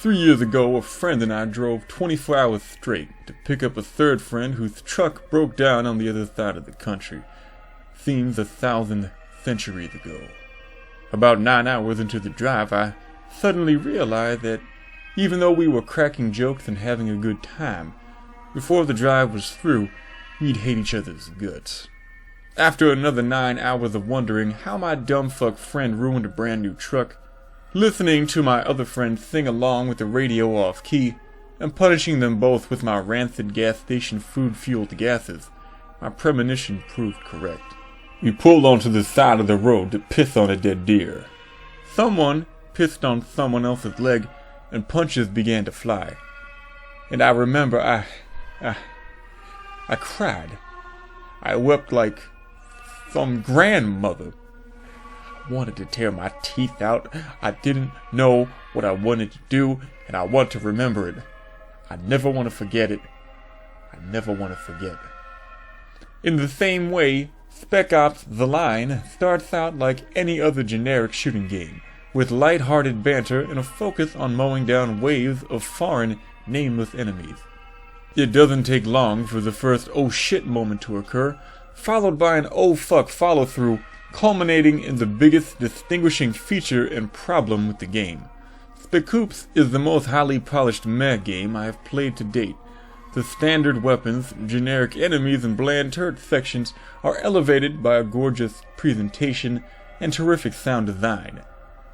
3 years ago, a friend and I drove 24 hours straight to pick up a third friend whose truck broke down on the other side of the country. Seems 1,000 centuries ago. About 9 hours into the drive, I suddenly realized that even though we were cracking jokes and having a good time, before the drive was through, we'd hate each other's guts. After another 9 hours of wondering how my dumb fuck friend ruined a brand new truck, listening to my other friend sing along with the radio off key, and punishing them both with my rancid gas station food-fueled gases, my premonition proved correct. We pulled onto the side of the road to piss on a dead deer. Someone pissed on someone else's leg, and punches began to fly. And I remember I cried. I wept like some grandmother. I wanted to tear my teeth out. I didn't know what I wanted to do, and I want to remember it. I never want to forget it. I never want to forget. In the same way, Spec Ops The Line starts out like any other generic shooting game, with light-hearted banter and a focus on mowing down waves of foreign, nameless enemies. It doesn't take long for the first oh shit moment to occur, followed by an oh fuck follow-through, culminating in the biggest distinguishing feature and problem with the game. Spec Ops is the most highly polished meh game I have played to date. The standard weapons, generic enemies, and bland turret sections are elevated by a gorgeous presentation and terrific sound design.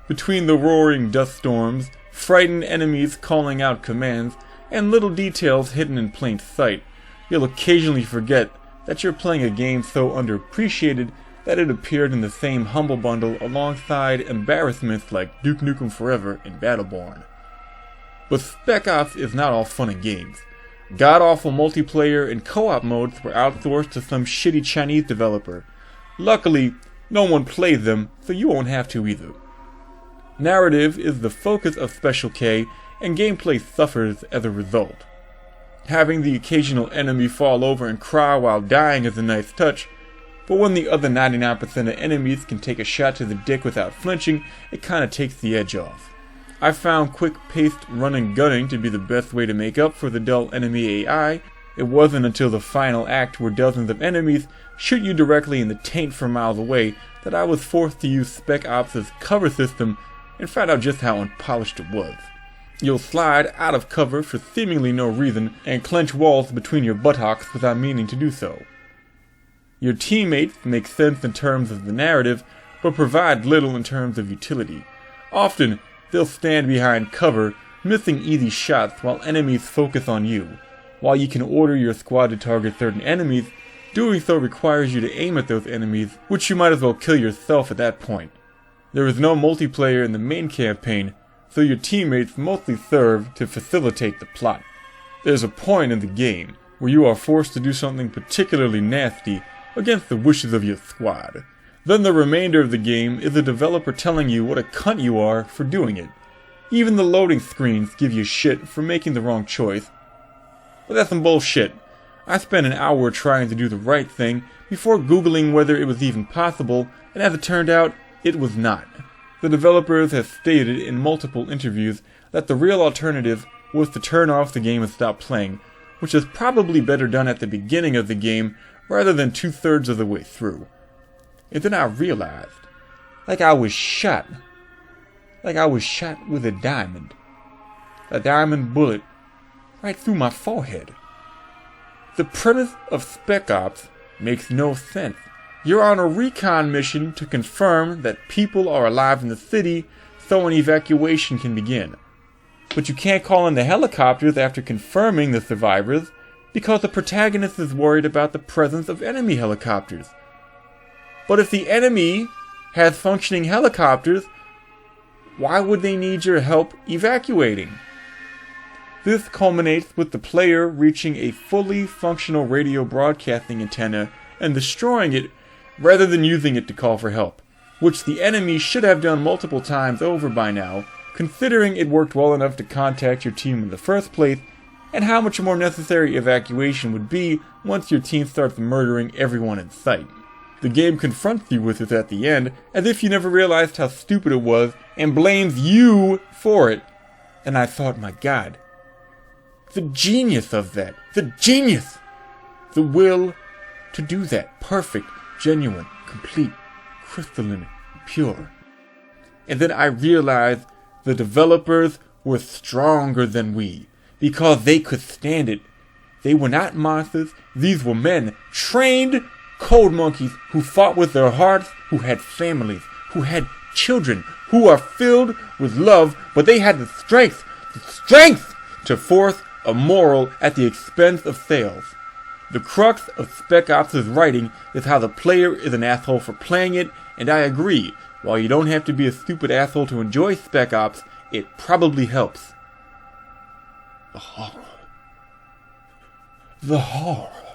Between the roaring dust storms, frightened enemies calling out commands, and little details hidden in plain sight, you'll occasionally forget that you're playing a game so underappreciated that it appeared in the same humble bundle alongside embarrassments like Duke Nukem Forever and Battleborn. But Spec Ops is not all fun and games. God-awful multiplayer and co-op modes were outsourced to some shitty Chinese developer. Luckily, no one plays them, so you won't have to either. Narrative is the focus of Special K, and gameplay suffers as a result. Having the occasional enemy fall over and cry while dying is a nice touch, but when the other 99% of enemies can take a shot to the dick without flinching, it kinda takes the edge off. I found quick-paced run-and-gunning to be the best way to make up for the dull enemy AI. It wasn't until the final act where dozens of enemies shoot you directly in the taint from miles away that I was forced to use Spec Ops' cover system and found out just how unpolished it was. You'll slide out of cover for seemingly no reason and clench walls between your buttocks without meaning to do so. Your teammates make sense in terms of the narrative, but provide little in terms of utility. Often, they'll stand behind cover, missing easy shots while enemies focus on you. While you can order your squad to target certain enemies, doing so requires you to aim at those enemies, which you might as well kill yourself at that point. There is no multiplayer in the main campaign, so your teammates mostly serve to facilitate the plot. There's a point in the game where you are forced to do something particularly nasty against the wishes of your squad. Then the remainder of the game is the developer telling you what a cunt you are for doing it. Even the loading screens give you shit for making the wrong choice. But that's some bullshit. I spent an hour trying to do the right thing before googling whether it was even possible, and as it turned out, it was not. The developers have stated in multiple interviews that the real alternative was to turn off the game and stop playing, which is probably better done at the beginning of the game rather than 2/3 of the way through. And then I realized, like I was shot with a diamond bullet right through my forehead. The premise of Spec Ops makes no sense. You're on a recon mission to confirm that people are alive in the city so an evacuation can begin. But you can't call in the helicopters after confirming the survivors because the protagonist is worried about the presence of enemy helicopters. But if the enemy has functioning helicopters, why would they need your help evacuating? This culminates with the player reaching a fully functional radio broadcasting antenna and destroying it rather than using it to call for help, which the enemy should have done multiple times over by now, considering it worked well enough to contact your team in the first place, and how much more necessary evacuation would be once your team starts murdering everyone in sight. The game confronts you with it at the end, as if you never realized how stupid it was, and blames you for it. And I thought, my God, the genius of that, the genius, the will to do that, perfect, genuine, complete, crystalline, pure. And then I realized the developers were stronger than we, because they could stand it. They were not monsters. These were men, trained code monkeys who fought with their hearts, who had families, who had children, who are filled with love, but they had the strength to force a moral at the expense of sales. The crux of Spec Ops' writing is how the player is an asshole for playing it, and I agree. While you don't have to be a stupid asshole to enjoy Spec Ops, it probably helps. The horror. The horror.